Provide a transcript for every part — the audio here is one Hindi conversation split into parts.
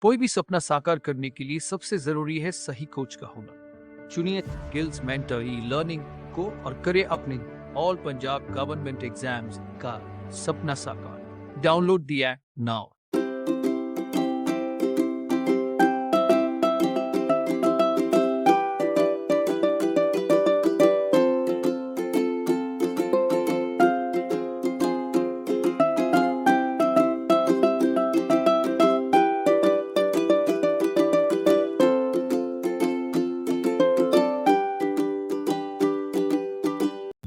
कोई भी सपना साकार करने के लिए सबसे जरूरी है सही कोच का होना। चुनिए गिल्स मेंटर ई लर्निंग को और करे अपने ऑल पंजाब गवर्नमेंट एग्जाम्स का सपना साकार। Download the app now.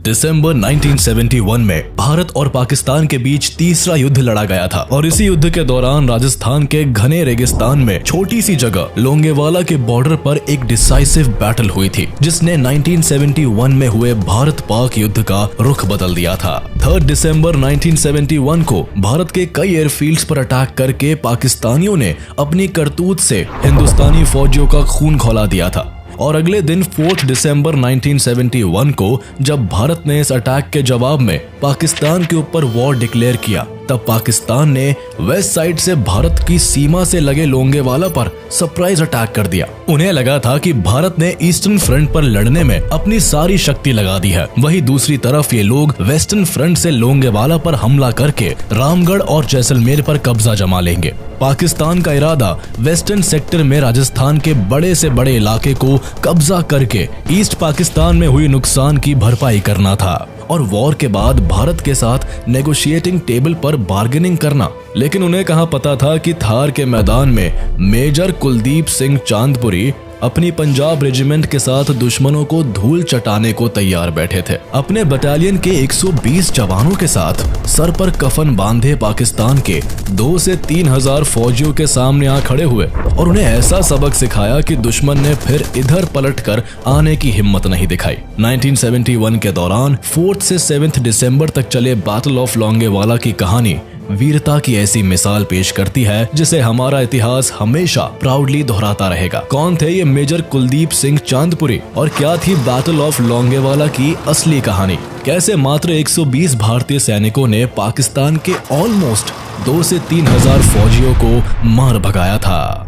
दिसंबर 1971 में भारत और पाकिस्तान के बीच तीसरा युद्ध लड़ा गया था और इसी युद्ध के दौरान राजस्थान के घने रेगिस्तान में छोटी सी जगह लोंगेवाला के बॉर्डर पर एक डिसाइसिव बैटल हुई थी, जिसने 1971 में हुए भारत पाक युद्ध का रुख बदल दिया था। 3 दिसंबर 1971 को भारत के कई एयरफील्ड्स पर अटैक करके पाकिस्तानियों ने अपनी करतूत से हिंदुस्तानी फौजियों का खून खौला दिया था। और अगले दिन 4 दिसंबर 1971 को जब भारत ने इस अटैक के जवाब में पाकिस्तान के ऊपर वॉर डिक्लेयर किया, तब पाकिस्तान ने वेस्ट साइड से भारत की सीमा से लगे लोंगेवाला पर सरप्राइज अटैक कर दिया। उन्हें लगा था कि भारत ने ईस्टर्न फ्रंट पर लड़ने में अपनी सारी शक्ति लगा दी है, वहीं दूसरी तरफ ये लोग वेस्टर्न फ्रंट से लोंगेवाला पर हमला करके रामगढ़ और जैसलमेर पर कब्जा जमा लेंगे। पाकिस्तान का इरादा वेस्टर्न सेक्टर में राजस्थान के बड़े से बड़े इलाके को कब्जा करके ईस्ट पाकिस्तान में हुई नुकसान की भरपाई करना था और वॉर के बाद भारत के साथ नेगोशिएटिंग टेबल पर बार्गेनिंग करना। लेकिन उन्हें कहाँ पता था कि थार के मैदान में मेजर कुलदीप सिंह चांदपुरी अपनी पंजाब रेजिमेंट के साथ दुश्मनों को धूल चटाने को तैयार बैठे थे। अपने बटालियन के 120 जवानों के साथ सर पर कफन बांधे पाकिस्तान के 2 से 3 हजार फौजियों के सामने आ खड़े हुए और उन्हें ऐसा सबक सिखाया कि दुश्मन ने फिर इधर पलटकर आने की हिम्मत नहीं दिखाई। 1971 के दौरान 4 से 7 दिसंबर तक चले बैटल ऑफ लोंगेवाला की कहानी वीरता की ऐसी मिसाल पेश करती है जिसे हमारा इतिहास हमेशा प्राउडली दोहराता रहेगा। कौन थे ये मेजर कुलदीप सिंह चांदपुरी और क्या थी बैटल ऑफ लोंगेवाला की असली कहानी? कैसे मात्र 120 भारतीय सैनिकों ने पाकिस्तान के ऑलमोस्ट 2 से 3 हजार फौजियों को मार भगाया था?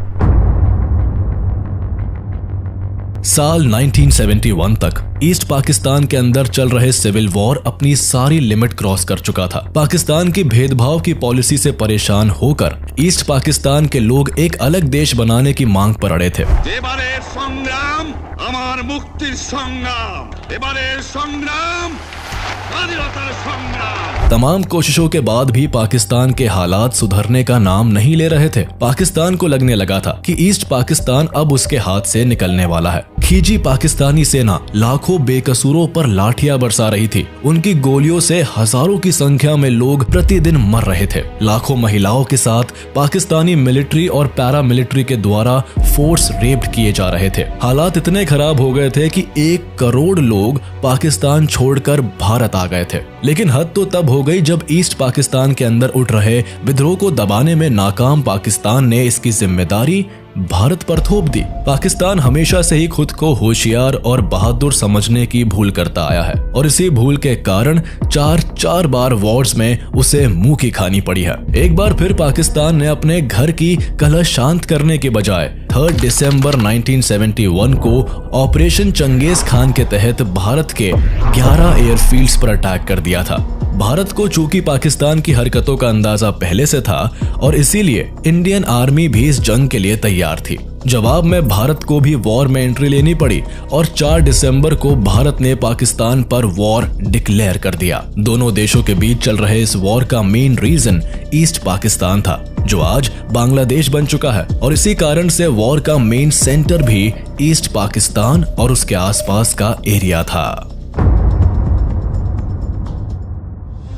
साल 1971 तक ईस्ट पाकिस्तान के अंदर चल रहे सिविल वॉर अपनी सारी लिमिट क्रॉस कर चुका था। पाकिस्तान की भेदभाव की पॉलिसी से परेशान होकर ईस्ट पाकिस्तान के लोग एक अलग देश बनाने की मांग पर अड़े थे। तमाम कोशिशों के बाद भी पाकिस्तान के हालात सुधरने का नाम नहीं ले रहे थे। पाकिस्तान को लगने लगा था कि ईस्ट पाकिस्तान अब उसके हाथ से निकलने वाला है। खींची पाकिस्तानी सेना लाखों बेकसूरों पर लाठियां बरसा रही थी। उनकी गोलियों से हजारों की संख्या में लोग प्रतिदिन मर रहे थे। लाखों महिलाओं के साथ पाकिस्तानी मिलिट्री और पैरा मिलिट्री के द्वारा फोर्स रेप्ड किए जा रहे थे। हालात इतने खराब हो गए थे कि 1 करोड़ लोग पाकिस्तान छोड़कर भारत आ गए थे। लेकिन हद तो तब हो गई जब ईस्ट पाकिस्तान के अंदर उठ रहे विद्रोह को दबाने में नाकाम पाकिस्तान ने इसकी जिम्मेदारी भारत पर थोप दी। पाकिस्तान हमेशा से ही खुद को होशियार और बहादुर समझने की भूल करता आया है और इसी भूल के कारण 4 बार वॉर्स में उसे मुंह की खानी पड़ी है। एक बार फिर पाकिस्तान ने अपने घर की कलह शांत करने के बजाय 3 दिसंबर 1971 को ऑपरेशन चंगेज खान के तहत भारत के 11 एयरफील्ड्स पर अटैक कर दिया था। भारत को चूंकि पाकिस्तान की हरकतों का अंदाजा पहले से था और इसीलिए इंडियन आर्मी भी इस जंग के लिए तैयार थी। जवाब में भारत को भी वॉर में एंट्री लेनी पड़ी और 4 दिसंबर को भारत ने पाकिस्तान पर वॉर डिक्लेयर कर दिया। दोनों देशों के बीच चल रहे इस वॉर का मेन रीजन ईस्ट पाकिस्तान था, जो आज बांग्लादेश बन चुका है और इसी कारण से वॉर का मेन सेंटर भी ईस्ट पाकिस्तान और उसके आसपास का एरिया था।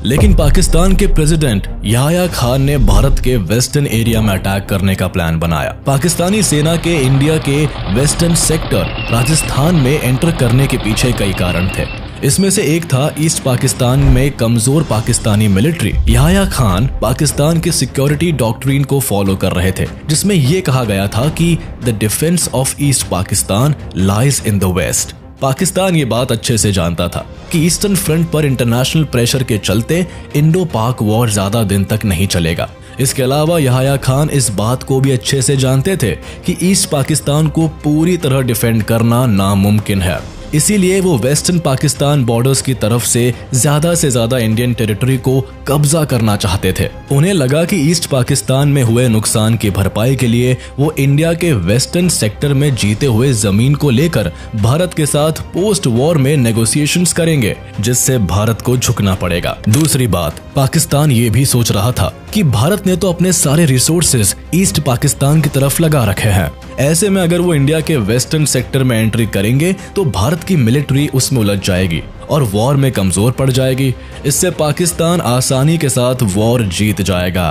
लेकिन पाकिस्तान के प्रेसिडेंट याह्या खान ने भारत के वेस्टर्न एरिया में अटैक करने का प्लान बनाया। पाकिस्तानी सेना के इंडिया के वेस्टर्न सेक्टर राजस्थान में एंटर करने के पीछे कई कारण थे। इसमें से एक था ईस्ट पाकिस्तान में कमजोर पाकिस्तानी मिलिट्री। याह्या खान पाकिस्तान के सिक्योरिटी डॉक्ट्रिन को फॉलो कर रहे थे, जिसमें यह कहा गया था कि the defence of East Pakistan lies in the West. Pakistan ये बात अच्छे से जानता था कि ईस्टर्न फ्रंट पर इंटरनेशनल प्रेशर के चलते इंडो पाक वॉर ज्यादा दिन तक नहीं चलेगा। इसके अलावा याह्या खान इस बात को भी अच्छे से जानते थे कि ईस्ट पाकिस्तान को पूरी तरह डिफेंड करना नामुमकिन है। इसीलिए वो वेस्टर्न पाकिस्तान बॉर्डर्स की तरफ से ज्यादा इंडियन टेरिटरी को कब्जा करना चाहते थे। उन्हें लगा कि ईस्ट पाकिस्तान में हुए नुकसान की भरपाई के लिए वो इंडिया के वेस्टर्न सेक्टर में जीते हुए जमीन को लेकर भारत के साथ पोस्ट वॉर में नेगोशिएशंस करेंगे, जिससे भारत को झुकना पड़ेगा। दूसरी बात, पाकिस्तान ये भी सोच रहा था कि भारत ने तो अपने सारे रिसोर्सेज ईस्ट पाकिस्तान की तरफ लगा रखे हैं, ऐसे में अगर वो इंडिया के वेस्टर्न सेक्टर में एंट्री करेंगे तो भारत की मिलिट्री उसमें उलझ जाएगी और वॉर में कमजोर पड़ जाएगी। इससे पाकिस्तान आसानी के साथ वॉर जीत जाएगा।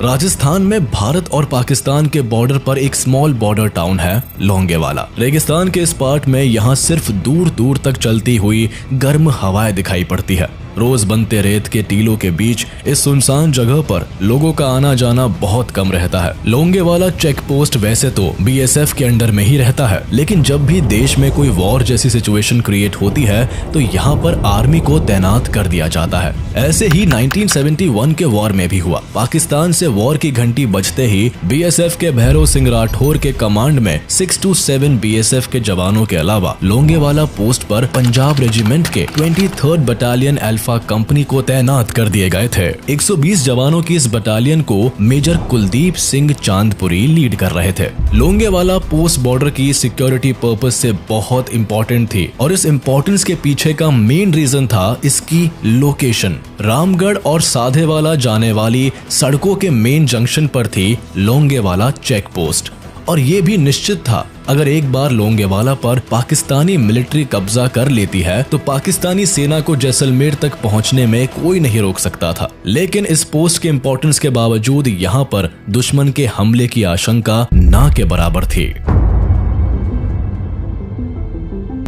राजस्थान में भारत और पाकिस्तान के बॉर्डर पर एक स्मॉल बॉर्डर टाउन है लोंगेवाला। रेगिस्तान के इस पार्ट में यहाँ सिर्फ दूर दूर तक चलती हुई गर्म हवाएं दिखाई पड़ती है। रोज बनते रेत के टीलों के बीच इस सुनसान जगह पर लोगों का आना जाना बहुत कम रहता है। लोंगेवाला चेक पोस्ट वैसे तो बीएसएफ के अंडर में ही रहता है, लेकिन जब भी देश में कोई वॉर जैसी सिचुएशन क्रिएट होती है तो यहाँ पर आर्मी को तैनात कर दिया जाता है। ऐसे ही 1971 के वॉर में भी हुआ। पाकिस्तान से वॉर की घंटी बजते ही बीएसएफ के भैरव सिंह राठौर के कमांड में 627 बीएसएफ के जवानों के अलावा लोंगेवाला पोस्ट पर पंजाब रेजिमेंट के 23rd बटालियन अल्फा कंपनी को तैनात कर दिए गए थे। 120 जवानों की इस बटालियन को मेजर कुलदीप सिंह चांदपुरी लीड कर रहे थे। लोंगेवाला पोस्ट बॉर्डर की सिक्योरिटी पर्पस से बहुत इंपॉर्टेंट थी और इस इंपॉर्टेंस के पीछे का मेन रीजन था इसकी लोकेशन। रामगढ़ और साधेवाला जाने वाली सड़कों के मेन जंक्शन पर थी लोंगेवाला चेक पोस्ट और ये भी निश्चित था अगर एक बार लोंगेवाला पर पाकिस्तानी मिलिट्री कब्जा कर लेती है तो पाकिस्तानी सेना को जैसलमेर तक पहुंचने में कोई नहीं रोक सकता था। लेकिन इस पोस्ट के इंपॉर्टेंस के बावजूद यहाँ पर दुश्मन के हमले की आशंका ना के बराबर थी।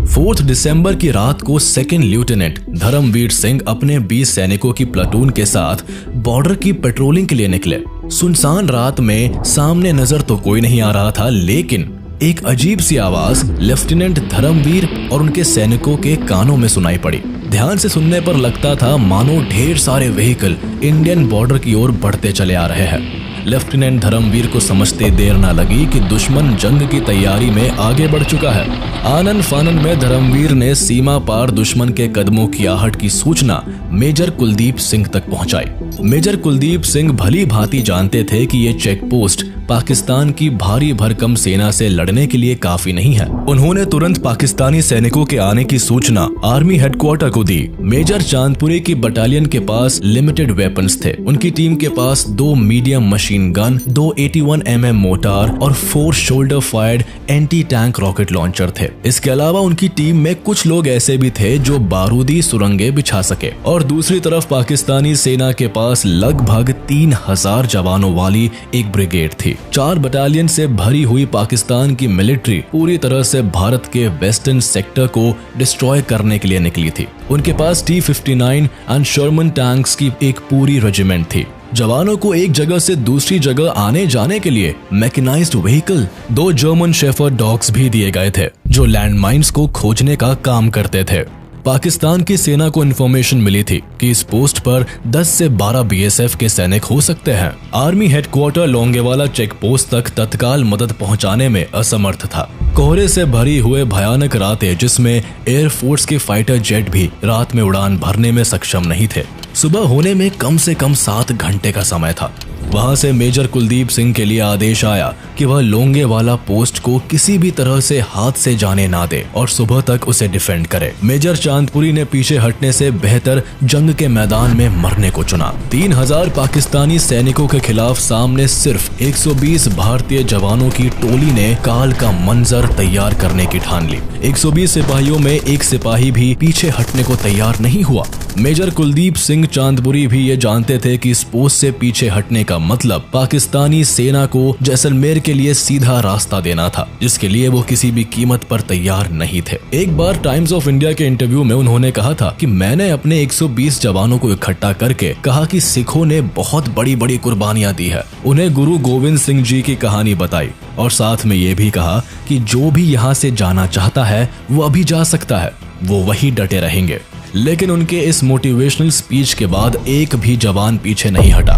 4 दिसंबर की रात को सेकंड लेफ्टिनेंट धर्मवीर सिंह अपने 20 सैनिकों की प्लाटून के साथ बॉर्डर की पेट्रोलिंग के लिए निकले। सुनसान रात में सामने नजर तो कोई नहीं आ रहा था, लेकिन एक अजीब सी आवाज लेफ्टिनेंट धर्मवीर और उनके सैनिकों के कानों में सुनाई पड़ी। ध्यान से सुनने पर लगता था मानो ढेर सारे व्हीकल इंडियन बॉर्डर की ओर बढ़ते चले आ रहे हैं। लेफ्टिनेंट धर्मवीर को समझते देर न लगी कि दुश्मन जंग की तैयारी में आगे बढ़ चुका है। आनन फानन में धर्मवीर ने सीमा पार दुश्मन के कदमों की आहट की सूचना मेजर कुलदीप सिंह तक पहुंचाई। मेजर कुलदीप सिंह भली भांति जानते थे कि ये चेक पोस्ट पाकिस्तान की भारी भरकम सेना से लड़ने के लिए काफी नहीं है। उन्होंने तुरंत पाकिस्तानी सैनिकों के आने की सूचना आर्मी हेडक्वार्टर को दी। मेजर चांदपुरी की बटालियन के पास लिमिटेड वेपन्स थे। उनकी टीम के पास 2 medium machine gun, 2 81 mm motor और 4 shoulder fired anti tank rocket launcher थे। इसके अलावा उनकी टीम में कुछ लोग ऐसे भी थे जो बारूदी सुरंगें बिछा सके। और दूसरी तरफ पाकिस्तानी सेना के पास लगभग 3000 जवानों वाली एक ब्रिगेड थी। 4 बटालियन से भरी हुई पाकिस्तान की मिलिट्री पूरी तरह से भारत के वेस्टर्न सेक्टर को डिस्ट्रॉय करने के लिए निकली थी। उनके पास T-59 एंड शर्मन टैंक्स की एक पूरी रेजिमेंट थी। जवानों को एक जगह से दूसरी जगह आने जाने के लिए mechanised vehicle, 2 German shepherd dogs भी दिए गए थे जो लैंडमाइंस को खोजने का काम करते थे। पाकिस्तान की सेना को इन्फॉर्मेशन मिली थी कि इस पोस्ट पर 10 से 12 बीएसएफ के सैनिक हो सकते हैं। Army headquarter Longewala check post तक तत्काल मदद पहुंचाने में असमर्थ था। कोहरे से भरी हुए भयानक रातें जिसमें एयरफोर्स के फाइटर जेट भी रात में उड़ान भरने में सक्षम नहीं थे। सुबह होने में कम से कम 7 घंटे का समय था। वहां से मेजर कुलदीप सिंह के लिए आदेश आया कि वह लोंगेवाला पोस्ट को किसी भी तरह से हाथ से जाने ना दे और सुबह तक उसे डिफेंड करे। मेजर चांदपुरी ने पीछे हटने से बेहतर जंग के मैदान में मरने को चुना। 3000 पाकिस्तानी सैनिकों के खिलाफ सामने सिर्फ 120 भारतीय जवानों की टोली ने काल का मंजर तैयार करने की ठान ली। 120 सिपाहियों में एक सिपाही भी पीछे हटने को तैयार नहीं हुआ। मेजर कुलदीप सिंह चांदपुरी भी ये जानते थे कि इस पोस्ट से पीछे हटने का मतलब पाकिस्तानी सेना को जैसलमेर के लिए सीधा रास्ता देना था, जिसके लिए वो किसी भी कीमत पर तैयार नहीं थे। एक बार टाइम्स ऑफ इंडिया के इंटरव्यू में उन्होंने कहा था कि मैंने अपने 120 जवानों को इकट्ठा करके कहा कि सिखों ने बहुत बड़ी बड़ी कुर्बानियां दी है। उन्हें गुरु गोविंद सिंह जी की कहानी बताई और साथ में ये भी कहा कि जो भी यहाँ से जाना चाहता है वो अभी जा सकता है, वो वही डटे रहेंगे। लेकिन उनके इस मोटिवेशनल स्पीच के बाद एक भी जवान पीछे नहीं हटा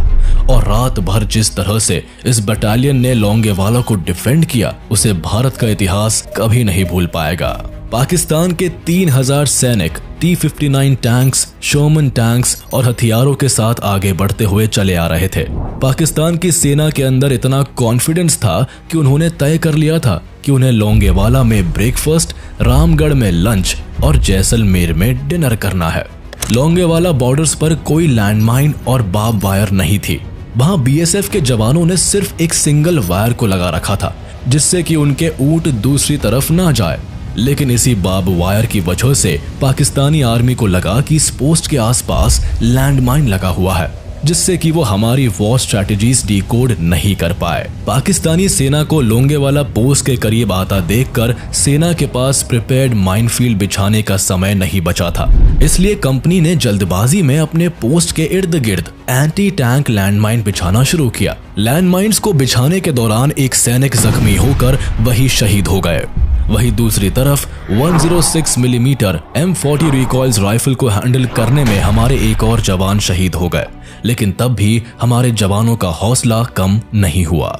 और रात भर जिस तरह से इस बटालियन ने लोंगेवाला को डिफेंड किया उसे भारत का इतिहास कभी नहीं भूल पाएगा। पाकिस्तान के 3000 सैनिक T-59 टैंक्स, शोमन टैंक्स और हथियारों के साथ आगे बढ़ते हुए चले आ रहे थे। पाकिस्तान की सेना के अंदर इतना कॉन्फिडेंस था कि उन्होंने तय कर लिया था कि उन्हें लोंगेवाला में ब्रेकफास्ट, रामगढ़ में लंच और जैसलमेर में डिनर करना है। लोंगेवाला बॉर्डर्स पर कोई लैंडमाइन और बार्ब वायर नहीं थी। वहां BSF के जवानों ने सिर्फ एक सिंगल वायर को लगा रखा था जिससे कि उनके ऊंट दूसरी तरफ ना जाए। लेकिन इसी बार्ब वायर की वजह से पाकिस्तानी आर्मी को लगा कि इस पोस्ट के आसपास लैंडमाइन लगा हुआ है जिससे कि वो हमारी वॉर स्ट्रैटेजीज डिकोड नहीं कर पाए। पाकिस्तानी सेना को लोंगेवाला पोस्ट के करीब आता देखकर सेना के पास प्रिपेयर्ड माइनफील्ड बिछाने का समय नहीं बचा था, इसलिए कंपनी ने जल्दबाजी में अपने पोस्ट के इर्द गिर्द एंटी टैंक लैंडमाइन बिछाना शुरू किया। लैंडमाइंस को बिछाने के दौरान एक सैनिक जख्मी होकर वही शहीद हो गए। वहीं दूसरी तरफ 106 मिलीमीटर M40 रिकॉइल्स राइफल को हैंडल करने में हमारे एक और जवान शहीद हो गए, लेकिन तब भी हमारे जवानों का हौसला कम नहीं हुआ।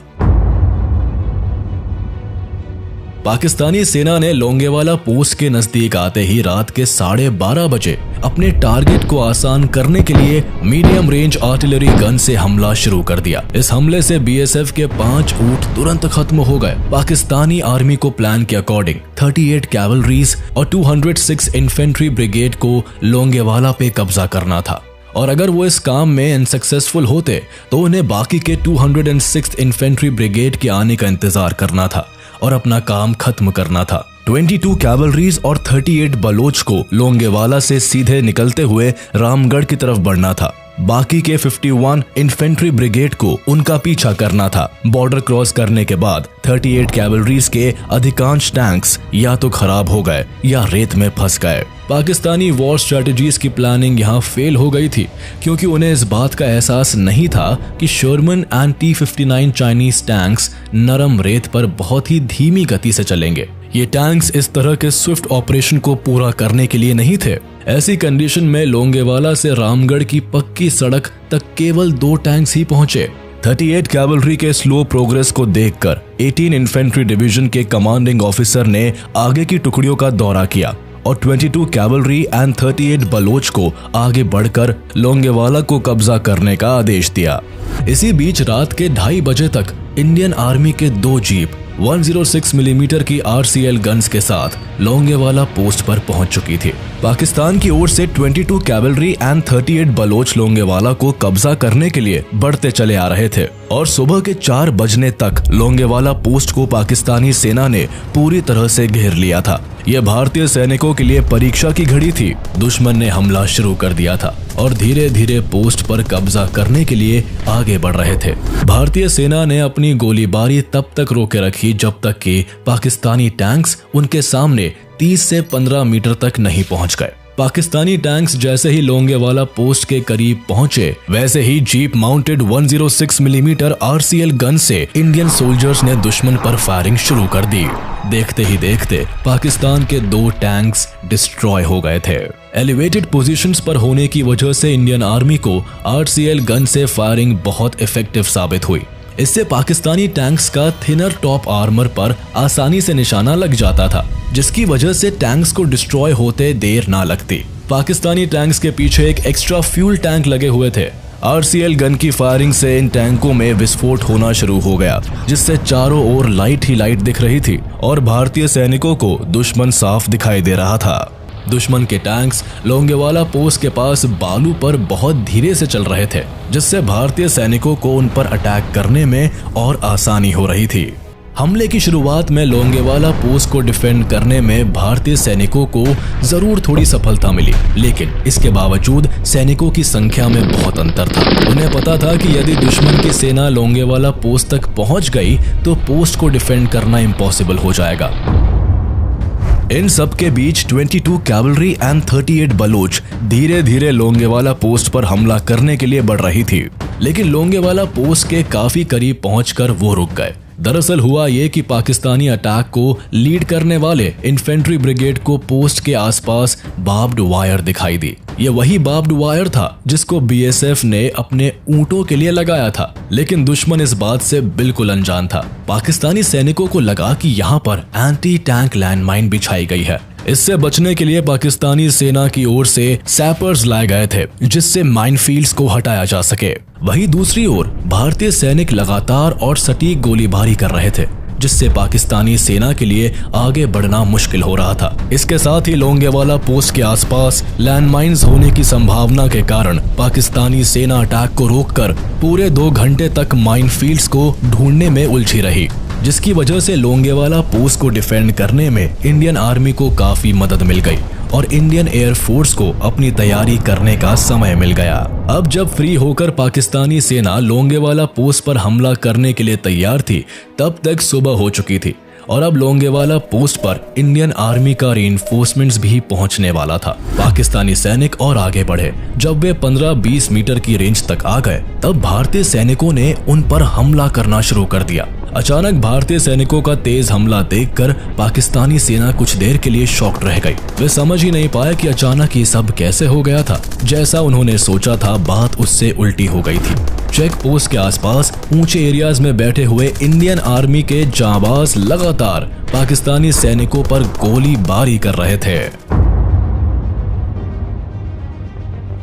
पाकिस्तानी सेना ने लोंगेवाला पोस्ट के नजदीक आते ही रात के 12:30 बजे अपने टारगेट को आसान करने के लिए मीडियम रेंज आर्टिलरी गन से हमला शुरू कर दिया। इस हमले से BSF के 5 ऊंट तुरंत खत्म हो गए। पाकिस्तानी आर्मी को प्लान के अकॉर्डिंग 38 कैवलरीज और 206 इन्फेंट्री ब्रिगेड को लोंगेवाला पे कब्जा करना था और अगर वो इस काम में अनसक्सेसफुल होते तो उन्हें बाकी के 206 इन्फेंट्री ब्रिगेड के आने का इंतजार करना था और अपना काम खत्म करना था। 22 कैवलरीज और 38 बलोच को लोंगेवाला से सीधे निकलते हुए रामगढ़ की तरफ बढ़ना था। बाकी के 51 इन्फेंट्री ब्रिगेड को उनका पीछा करना था। बॉर्डर क्रॉस करने के बाद 38 कैवलरीज के अधिकांश टैंक्स या तो खराब हो गए या रेत में फंस गए। पाकिस्तानी वॉर स्ट्रेटजीज की प्लानिंग यहाँ फेल हो गई थी क्योंकि उन्हें इस बात का एहसास नहीं था कि शोरमन एंड T-59 चाइनीज टैंक्स नरम रेत पर बहुत ही धीमी गति से चलेंगे। ये टैंक्स इस तरह के स्विफ्ट ऑपरेशन को पूरा करने के लिए नहीं थे। ऐसी कंडीशन में लोंगेवाला से रामगढ़ की पक्की सड़क तक केवल 2 टैंक्स ही पहुंचे। 38 कैवलरी के स्लो प्रोग्रेस को देखकर 18 इन्फेंट्री डिवीजन के कमांडिंग ऑफिसर ने आगे की टुकड़ियों का दौरा किया और 22 कैवलरी एंड 38 बलोच को आगे बढ़कर लोंगेवाला को कब्जा करने का आदेश दिया। इसी बीच रात के 2:30 बजे तक इंडियन आर्मी के 2 जीप 106 मिलीमीटर की RCL गन्स के साथ लोंगेवाला पोस्ट पर पहुंच चुकी थी। पाकिस्तान की ओर से 22 कैवलरी एंड 38 बलोच लोंगेवाला को कब्जा करने के लिए बढ़ते चले आ रहे थे और सुबह के 4 बजने तक लोंगेवाला पोस्ट को पाकिस्तानी सेना ने पूरी तरह से घेर लिया था। यह भारतीय सैनिकों के लिए परीक्षा की घड़ी थी। दुश्मन ने हमला शुरू कर दिया था और धीरे धीरे पोस्ट पर कब्जा करने के लिए आगे बढ़ रहे थे। भारतीय सेना ने अपनी गोलीबारी तब तक रोके रखी जब तक कि पाकिस्तानी टैंक्स उनके सामने 30 से 15 मीटर तक नहीं पहुंच गए। पाकिस्तानी टैंक्स जैसे ही लोंगेवाला पोस्ट के करीब पहुंचे वैसे ही jeep mounted 106 millimetre RCL gun से इंडियन सोल्जर्स ने दुश्मन पर फायरिंग शुरू कर दी। देखते ही देखते पाकिस्तान के 2 टैंक्स डिस्ट्रॉय हो गए थे। एलिवेटेड पोजीशंस पर होने की वजह से इंडियन आर्मी को RCL गन से फायरिंग बहुत इफेक्टिव साबित हुई। इससे पाकिस्तानी टैंक्स का थिनर टॉप आर्मर पर आसानी से निशाना लग जाता था, जिसकी वजह से टैंक्स को डिस्ट्रॉय होते देर ना लगती। पाकिस्तानी टैंक्स के पीछे एक एक्स्ट्रा फ्यूल टैंक लगे हुए थे। RCL गन की फायरिंग से इन टैंकों में विस्फोट होना शुरू हो गया, जिससे चारों ओर लाइट ही लाइट दिख रही थी और भारतीय सैनिकों को दुश्मन साफ दिखाई दे रहा था। दुश्मन के टैंक्स लोंगेवाला पोस्ट के पास बालू पर बहुत धीरे से चल रहे थे, जिससे भारतीय सैनिकों को उन पर अटैक करने में और आसानी हो रही थी। हमले की शुरुआत में लोंगेवाला पोस्ट को डिफेंड करने में भारतीय सैनिकों को जरूर थोड़ी सफलता मिली, लेकिन इसके बावजूद सैनिकों की संख्या में बहुत अंतर था। उन्हें पता था कि यदि दुश्मन की सेना लोंगेवाला पोस्ट तक पहुंच गई तो पोस्ट को डिफेंड करना इम्पॉसिबल हो जाएगा। इन सब के बीच 22 कैवलरी एंड 38 बलोच धीरे धीरे लोंगेवाला पोस्ट पर हमला करने के लिए बढ़ रही थी, लेकिन लोंगेवाला पोस्ट के काफी करीब पहुंचकर वो रुक गए। दरअसल हुआ ये कि पाकिस्तानी अटैक को लीड करने वाले इन्फेंट्री ब्रिगेड को पोस्ट के आसपास बार्ब्ड वायर दिखाई दी। ये वही बार्ब्ड वायर था जिसको बीएसएफ ने अपने ऊंटों के लिए लगाया था, लेकिन दुश्मन इस बात से बिल्कुल अनजान था। पाकिस्तानी सैनिकों को लगा कि यहाँ पर एंटी टैंक लैंडमाइन बिछाई गई है। इससे बचने के लिए पाकिस्तानी सेना की ओर से सैपर्स लाए गए थे जिससे माइनफील्ड्स को हटाया जा सके। वहीं दूसरी ओर भारतीय सैनिक लगातार और सटीक गोलीबारी कर रहे थे जिससे पाकिस्तानी सेना के लिए आगे बढ़ना मुश्किल हो रहा था। इसके साथ ही लोंगेवाला पोस्ट के आसपास लैंडमाइंस होने की संभावना के कारण पाकिस्तानी सेना अटैक को रोककर पूरे 2 घंटे तक माइनफील्ड्स को ढूंढने में उलझी रही, जिसकी वजह से लोंगेवाला पोस्ट को डिफेंड करने में इंडियन आर्मी को काफी मदद मिल गई और इंडियन एयर फोर्स को अपनी तैयारी करने का समय मिल गया। अब जब फ्री होकर पाकिस्तानी सेना लोंगेवाला पोस्ट पर हमला करने के लिए तैयार थी, तब तक सुबह हो चुकी थी और अब लोंगेवाला पोस्ट पर इंडियन आर्मी का रीइंफोर्समेंट्स भी पहुंचने वाला था। पाकिस्तानी सैनिक और आगे बढ़े। जब वे 15-20 मीटर की रेंज तक आ गए, तब भारतीय सैनिकों ने उन पर हमला करना शुरू कर दिया। अचानक भारतीय सैनिकों का तेज हमला देखकर पाकिस्तानी सेना कुछ देर के लिए शॉक्ड रह गई। वे समझ ही नहीं पाए कि अचानक ये सब कैसे हो गया था। जैसा उन्होंने सोचा था, बात उससे उल्टी हो गई थी। चेक पोस्ट के आसपास ऊंचे एरियाज में बैठे हुए इंडियन आर्मी के जांबाज लगातार पाकिस्तानी सैनिकों पर गोलीबारी कर रहे थे।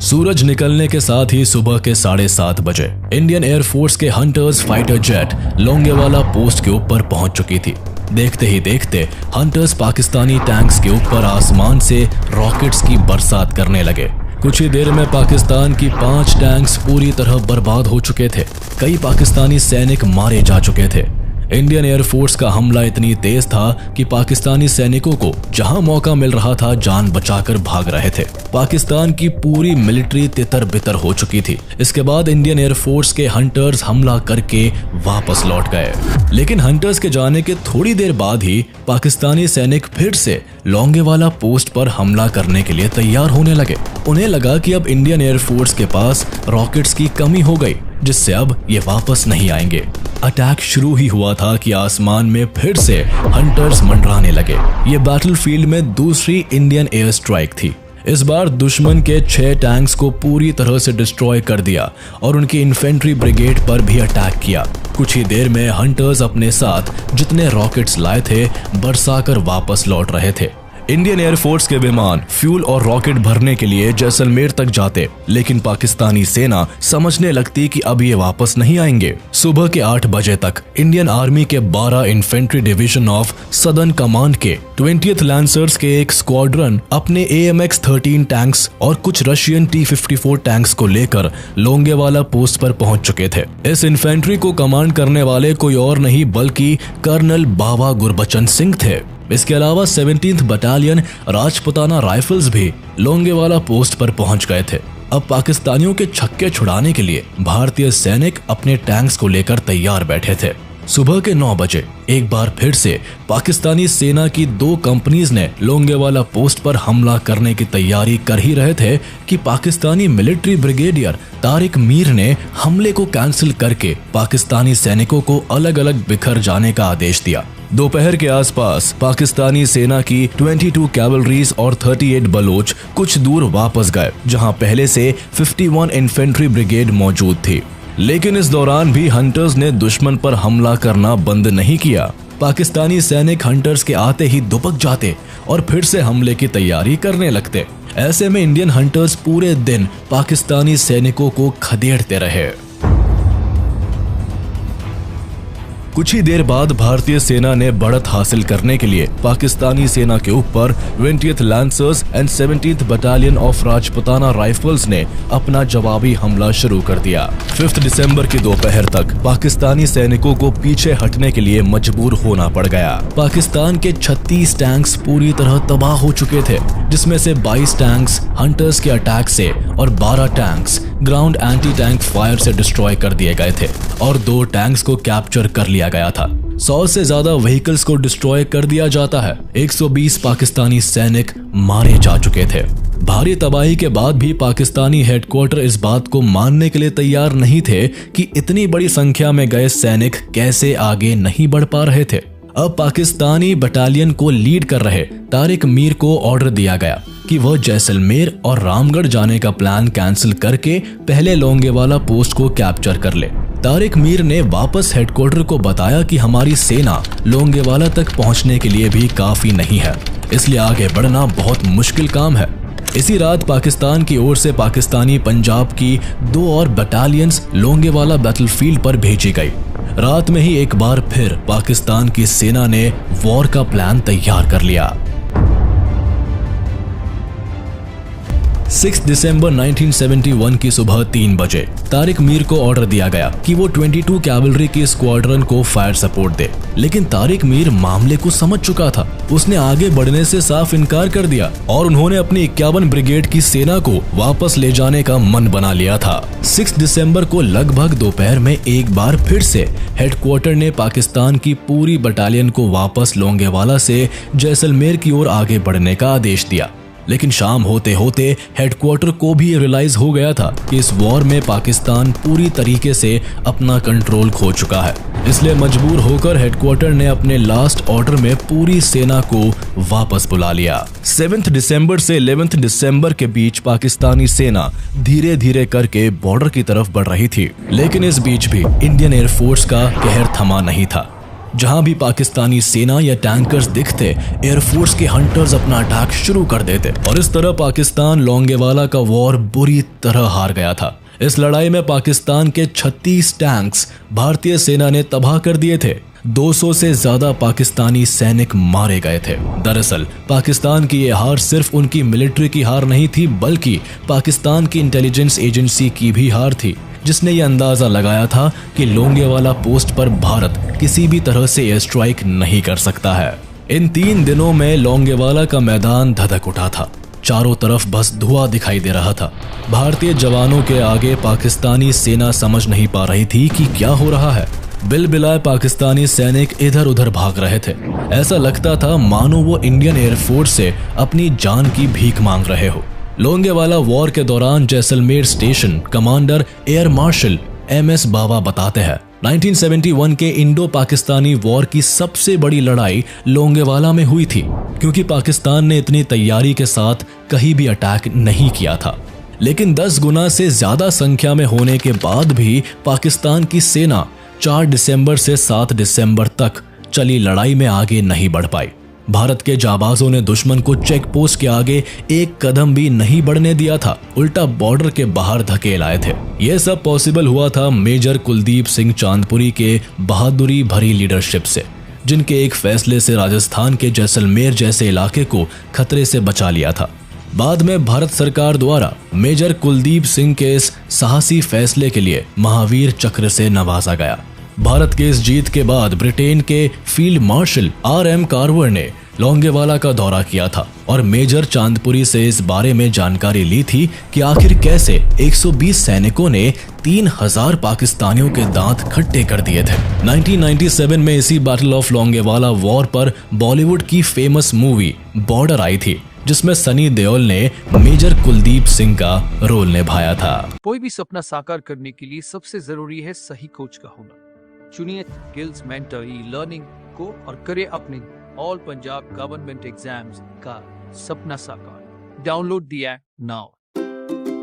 सूरज निकलने के साथ ही सुबह के 7:30 बजे इंडियन एयरफोर्स के hunters fighter jet Longewala post के ऊपर पहुंच चुकी थी। देखते ही देखते हंटर्स पाकिस्तानी टैंक्स के ऊपर आसमान से रॉकेट्स की बरसात करने लगे। कुछ ही देर में पाकिस्तान की 5 टैंक्स पूरी तरह बर्बाद हो चुके थे। कई पाकिस्तानी सैनिक मारे जा चुके थे। इंडियन एयरफोर्स का हमला इतनी तेज था कि पाकिस्तानी सैनिकों को जहां मौका मिल रहा था जान बचाकर भाग रहे थे। पाकिस्तान की पूरी मिलिट्री तितर बितर हो चुकी थी। इसके बाद इंडियन एयरफोर्स के हंटर्स हमला करके वापस लौट गए, लेकिन हंटर्स के जाने के थोड़ी देर बाद ही पाकिस्तानी सैनिक फिर से लोंगेवाला पोस्ट पर हमला करने के लिए तैयार होने लगे। उन्हें लगा कि अब इंडियन एयरफोर्स के पास रॉकेट्स की कमी हो गई, जिससे अब ये वापस नहीं आएंगे। अटैक शुरू ही हुआ था कि आसमान में फिर से हंटर्स मंडराने लगे। ये बैटलफील्ड में दूसरी इंडियन एयर स्ट्राइक थी। इस बार दुश्मन के 6 टैंक्स को पूरी तरह से डिस्ट्रॉय कर दिया और उनकी इन्फेंट्री ब्रिगेड पर भी अटैक किया। कुछ ही देर में हंटर्स अपने साथ जितने रॉकेट्स लाए थे बरसाकर वापस लौट रहे थे। इंडियन एयरफोर्स के विमान फ्यूल और रॉकेट भरने के लिए जैसलमेर तक जाते, लेकिन पाकिस्तानी सेना समझने लगती कि अब ये वापस नहीं आएंगे। सुबह के 8 बजे तक इंडियन आर्मी के 12 infantry division of southern command के 20th लैंसर्स के एक स्क्वाड्रन अपने AMX-13 टैंक्स और कुछ रशियन T-54 टैंक्स को लेकर लोंगेवाला पोस्ट पर पहुंच चुके थे। इस इन्फेंट्री को कमांड करने वाले कोई और नहीं बल्कि कर्नल बाबा गुरबचन सिंह थे। इसके अलावा 17th बटालियन राजपुताना राइफल्स भी लोंगेवाला पोस्ट पर पहुंच गए थे। अब पाकिस्तानियों के छक्के छुड़ाने के लिए भारतीय सैनिक अपने टैंक्स को लेकर तैयार बैठे थे। सुबह के 9 बजे एक बार फिर से पाकिस्तानी सेना की 2 कंपनीज ने लोंगेवाला पोस्ट पर हमला करने की तैयारी कर ही रहे थे कि पाकिस्तानी मिलिट्री ब्रिगेडियर तारिक मीर ने हमले को कैंसिल करके पाकिस्तानी सैनिकों को अलग अलग बिखर जाने का आदेश दिया। दोपहर के आसपास पाकिस्तानी सेना की 22 कैवलरीज और 38 बलोच कुछ दूर वापस गए, जहां पहले से 51 इन्फेंट्री ब्रिगेड मौजूद थी। लेकिन इस दौरान भी हंटर्स ने दुश्मन पर हमला करना बंद नहीं किया। पाकिस्तानी सैनिक हंटर्स के आते ही दुबक जाते और फिर से हमले की तैयारी करने लगते। ऐसे में इंडियन हंटर्स पूरे दिन पाकिस्तानी सैनिकों को खदेड़ते रहे। कुछ ही देर बाद भारतीय सेना ने बढ़त हासिल करने के लिए पाकिस्तानी सेना के ऊपर 20th lancers and 17th battalion of Rajputana rifles ने अपना जवाबी हमला शुरू कर दिया। 5 दिसंबर की दोपहर तक पाकिस्तानी सैनिकों को पीछे हटने के लिए मजबूर होना पड़ गया। पाकिस्तान के 36 टैंक्स पूरी तरह तबाह हो चुके थे, जिसमें से 22 टैंक्स हंटर्स के अटैक से और 12 tanks ground anti tank fire से डिस्ट्रॉय कर दिए गए थे और 2 टैंक्स को कैप्चर कर लिया गया था। 100 से ज्यादा व्हीकल्स को डिस्ट्रॉय कर दिया जाता है। 120 पाकिस्तानी सैनिक मारे जा चुके थे। भारी तबाही के बाद भी पाकिस्तानी हेडक्वार्टर इस बात को मानने के लिए तैयार नहीं थे कि इतनी बड़ी संख्या में गए सैनिक कैसे आगे नहीं बढ़ पा रहे थे। अब पाकिस्तानी बटालियन को लीड कर रहे तारिक मीर को ऑर्डर दिया गया कि वह जैसलमेर और रामगढ़ जाने का प्लान कैंसिल करके पहले लोंगेवाला पोस्ट को कैप्चर कर ले। तारिक मीर ने वापस हेडक्वार्टर को बताया कि हमारी सेना लोंगेवाला तक पहुंचने के लिए भी काफी नहीं है, इसलिए आगे बढ़ना बहुत मुश्किल काम है। इसी रात पाकिस्तान की ओर से पाकिस्तानी पंजाब की 2 और बटालियंस लोंगेवाला बैटलफील्ड पर भेजी गई। रात में ही एक बार फिर पाकिस्तान की सेना ने वॉर का प्लान तैयार कर लिया। 6 दिसंबर 1971 की सुबह 3 बजे तारिक मीर को ऑर्डर दिया गया कि वो 22 कैवलरी की स्क्वाड्रन को फायर सपोर्ट दे, लेकिन तारिक मीर मामले को समझ चुका था। उसने आगे बढ़ने से साफ इनकार कर दिया और उन्होंने अपनी 51 ब्रिगेड की सेना को वापस ले जाने का मन बना लिया था। 6 दिसंबर को लगभग दोपहर में एक बार फिर से हेडक्वार्टर ने पाकिस्तान की पूरी बटालियन को वापस लोंगेवाला से जैसलमेर की ओर आगे बढ़ने का आदेश दिया। लेकिन शाम होते होते हेडक्वार्टर को भी रियलाइज हो गया था कि इस वॉर में पाकिस्तान पूरी तरीके से अपना कंट्रोल खो चुका है, इसलिए मजबूर होकर हेडक्वार्टर ने अपने लास्ट ऑर्डर में पूरी सेना को वापस बुला लिया। 7 दिसंबर से 11 दिसंबर के बीच पाकिस्तानी सेना धीरे धीरे करके बॉर्डर की तरफ बढ़ रही थी, लेकिन इस बीच भी इंडियन एयरफोर्स का कहर थमा नहीं था। जहां भी पाकिस्तानी सेना या टैंकर्स दिखते, एयरफोर्स के हंटर्स अपना अटैक शुरू कर देते और इस तरह पाकिस्तान लोंगेवाला का वॉर बुरी तरह हार गया था। इस लड़ाई में पाकिस्तान के 36 टैंक्स भारतीय सेना ने तबाह कर दिए थे। 200 से ज्यादा पाकिस्तानी सैनिक मारे गए थे। दरअसल पाकिस्तान की ये हार सिर्फ उनकी मिलिट्री की हार नहीं थी, बल्कि पाकिस्तान की इंटेलिजेंस एजेंसी की भी हार थी, जिसने ये अंदाजा लगाया था कि लोंगेवाला पोस्ट पर भारत किसी भी तरह से एयर स्ट्राइक नहीं कर सकता है। इन 3 दिनों में लोंगेवाला का मैदान धधक उठा था। चारों तरफ बस धुआं दिखाई दे रहा था। भारतीय जवानों के आगे पाकिस्तानी सेना समझ नहीं पा रही थी कि क्या हो रहा है। बिलबिलाए पाकिस्तानी सैनिक इधर उधर भाग रहे थे। ऐसा लगता था मानो वो इंडियन एयरफोर्स से अपनी जान की भीख मांग रहे हो। लोंगेवाला वॉर के दौरान Jaisalmer station commander air marshal MS बावा बताते हैं, 1971 के इंडो पाकिस्तानी वॉर की सबसे बड़ी लड़ाई लोंगेवाला में हुई थी, क्योंकि पाकिस्तान ने इतनी तैयारी के साथ कहीं भी अटैक नहीं किया था। लेकिन 10 गुना से ज्यादा संख्या में होने के बाद भी पाकिस्तान की सेना 4 दिसंबर से 7 दिसंबर तक चली लड़ाई में आगे नहीं बढ़ पाई। भारत के जाबाजों ने दुश्मन को चेक पोस्ट के आगे एक कदम भी नहीं बढ़ने दिया था, उल्टा बॉर्डर के बाहर धकेल आए थे। यह सब पॉसिबल हुआ था मेजर कुलदीप सिंह चांदपुरी के बहादुरी भरी लीडरशिप से, जिनके एक फैसले से राजस्थान के जैसलमेर जैसे इलाके को खतरे से बचा लिया था। बाद में भारत सरकार द्वारा मेजर कुलदीप सिंह के इस साहसी फैसले के लिए महावीर चक्र से नवाजा गया। भारत के इस जीत के बाद ब्रिटेन के फील्ड मार्शल RM कार्वर ने लोंगेवाला का दौरा किया था और मेजर चांदपुरी से इस बारे में जानकारी ली थी कि आखिर कैसे 120 सैनिकों ने 3000 पाकिस्तानियों के दांत खट्टे कर दिए थे। 1997 में इसी बैटल ऑफ लोंगेवाला वॉर पर बॉलीवुड की फेमस मूवी बॉर्डर आई थी, जिसमें सनी देओल ने मेजर कुलदीप सिंह का रोल निभाया था। कोई भी सपना साकार करने के लिए सबसे जरूरी है सही कोच का होना। चुनिए गिल्स मेंटर लर्निंग को और करे अपने ऑल पंजाब गवर्नमेंट एग्जाम्स का सपना साकार। Download the app now.